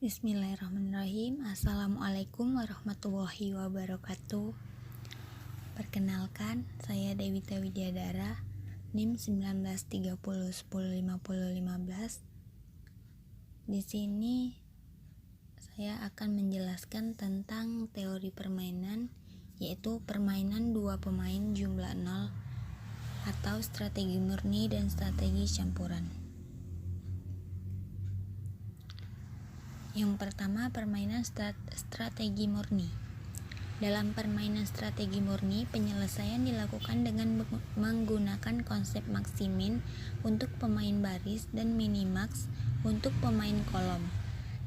Bismillahirrahmanirrahim. Assalamualaikum warahmatullahi wabarakatuh. Perkenalkan, saya Dewita Widyadara, NIM 1930105015. Di sini saya akan menjelaskan tentang teori permainan, yaitu permainan dua pemain jumlah 0 atau strategi murni dan strategi campuran. Yang pertama, permainan strategi murni. Dalam permainan strategi murni, penyelesaian dilakukan dengan menggunakan konsep maksimin untuk pemain baris dan minimax untuk pemain kolom.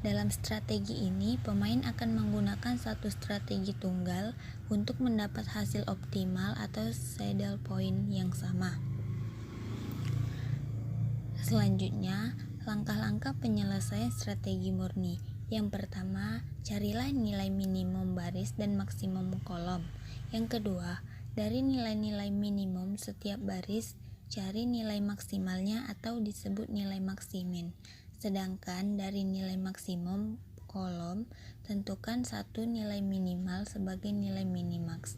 Dalam strategi ini, pemain akan menggunakan satu strategi tunggal untuk mendapat hasil optimal atau saddle point yang sama. Selanjutnya, langkah-langkah penyelesaian strategi murni. Yang pertama, carilah nilai minimum baris dan maksimum kolom. Yang kedua, dari nilai-nilai minimum setiap baris, cari nilai maksimalnya atau disebut nilai maksimin. Sedangkan dari nilai maksimum kolom, tentukan satu nilai minimal sebagai nilai minimax.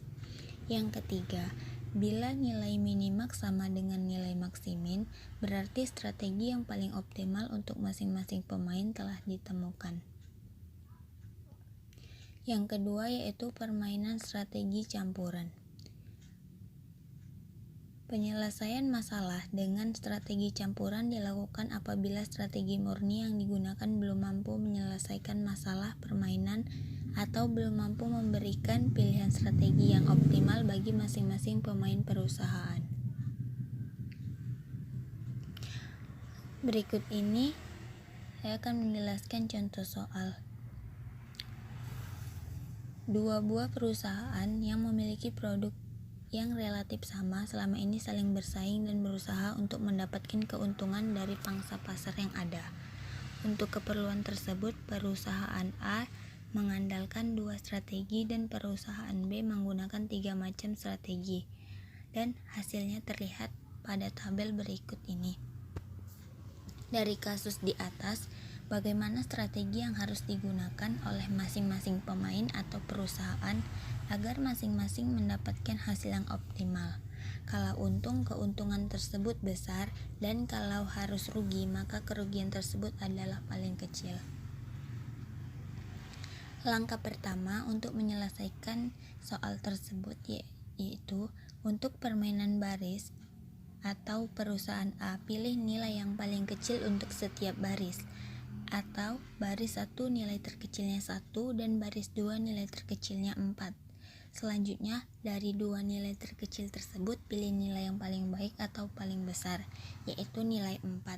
Yang ketiga, bila nilai minimax sama dengan nilai maksimin, berarti strategi yang paling optimal untuk masing-masing pemain telah ditemukan. Yang kedua yaitu permainan strategi campuran. Penyelesaian masalah dengan strategi campuran dilakukan apabila strategi murni yang digunakan belum mampu menyelesaikan masalah permainan atau belum mampu memberikan pilihan strategi yang optimal bagi masing-masing pemain perusahaan. Berikut ini saya akan menjelaskan contoh soal. Dua buah perusahaan yang memiliki produk yang relatif sama selama ini saling bersaing dan berusaha untuk mendapatkan keuntungan dari pangsa pasar yang ada. Untuk keperluan tersebut, perusahaan A mengandalkan dua strategi dan perusahaan B menggunakan 3 macam strategi, dan hasilnya terlihat pada tabel berikut ini. Dari kasus di atas, bagaimana strategi yang harus digunakan oleh masing-masing pemain atau perusahaan agar masing-masing mendapatkan hasil yang optimal. Kalau untung, keuntungan tersebut besar, dan kalau harus rugi, maka kerugian tersebut adalah paling kecil. Langkah pertama untuk menyelesaikan soal tersebut yaitu untuk permainan baris atau perusahaan A, pilih nilai yang paling kecil untuk setiap baris, atau baris 1 nilai terkecilnya 1 dan baris 2 nilai terkecilnya 4. Selanjutnya, dari dua nilai terkecil tersebut pilih nilai yang paling baik atau paling besar, yaitu nilai 4.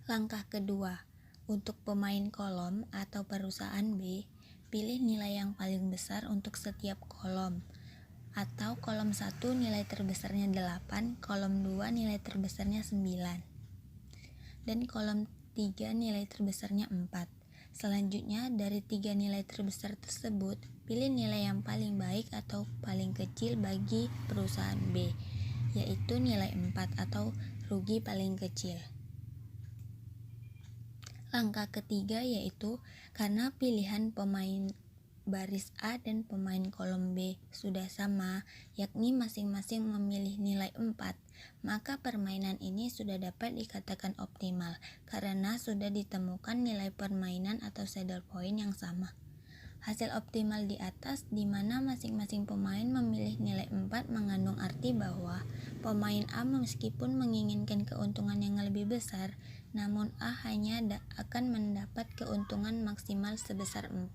Langkah kedua, untuk pemain kolom atau perusahaan B, pilih nilai yang paling besar untuk setiap kolom, atau kolom 1 nilai terbesarnya 8, kolom 2 nilai terbesarnya 9, dan kolom 3 nilai terbesarnya 4. Selanjutnya, dari 3 nilai terbesar tersebut, pilih nilai yang paling baik atau paling kecil bagi perusahaan B, yaitu nilai 4 atau rugi paling kecil. Langkah ketiga yaitu karena pilihan pemain baris A dan pemain kolom B sudah sama, yakni masing-masing memilih nilai 4, maka permainan ini sudah dapat dikatakan optimal karena sudah ditemukan nilai permainan atau saddle point yang sama. Hasil optimal di atas di mana masing-masing pemain memilih nilai 4 mengandung arti bahwa pemain A meskipun menginginkan keuntungan yang lebih besar, namun A hanya akan mendapat keuntungan maksimal sebesar 4.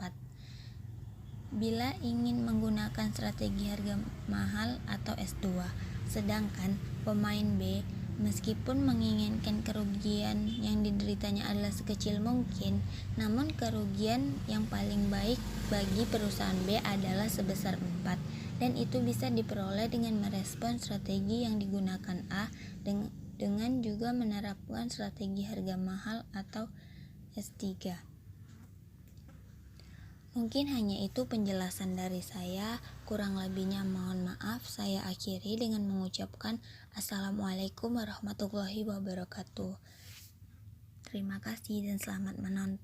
Bila ingin menggunakan strategi harga mahal atau S2, sedangkan pemain B meskipun menginginkan kerugian yang dideritanya adalah sekecil mungkin, namun kerugian yang paling baik bagi perusahaan B adalah sebesar 4, dan itu bisa diperoleh dengan merespon strategi yang digunakan A dengan juga menerapkan strategi harga mahal atau S3. Mungkin hanya itu penjelasan dari saya, kurang lebihnya mohon maaf. Saya akhiri dengan mengucapkan Assalamualaikum warahmatullahi wabarakatuh. Terima kasih dan selamat menonton.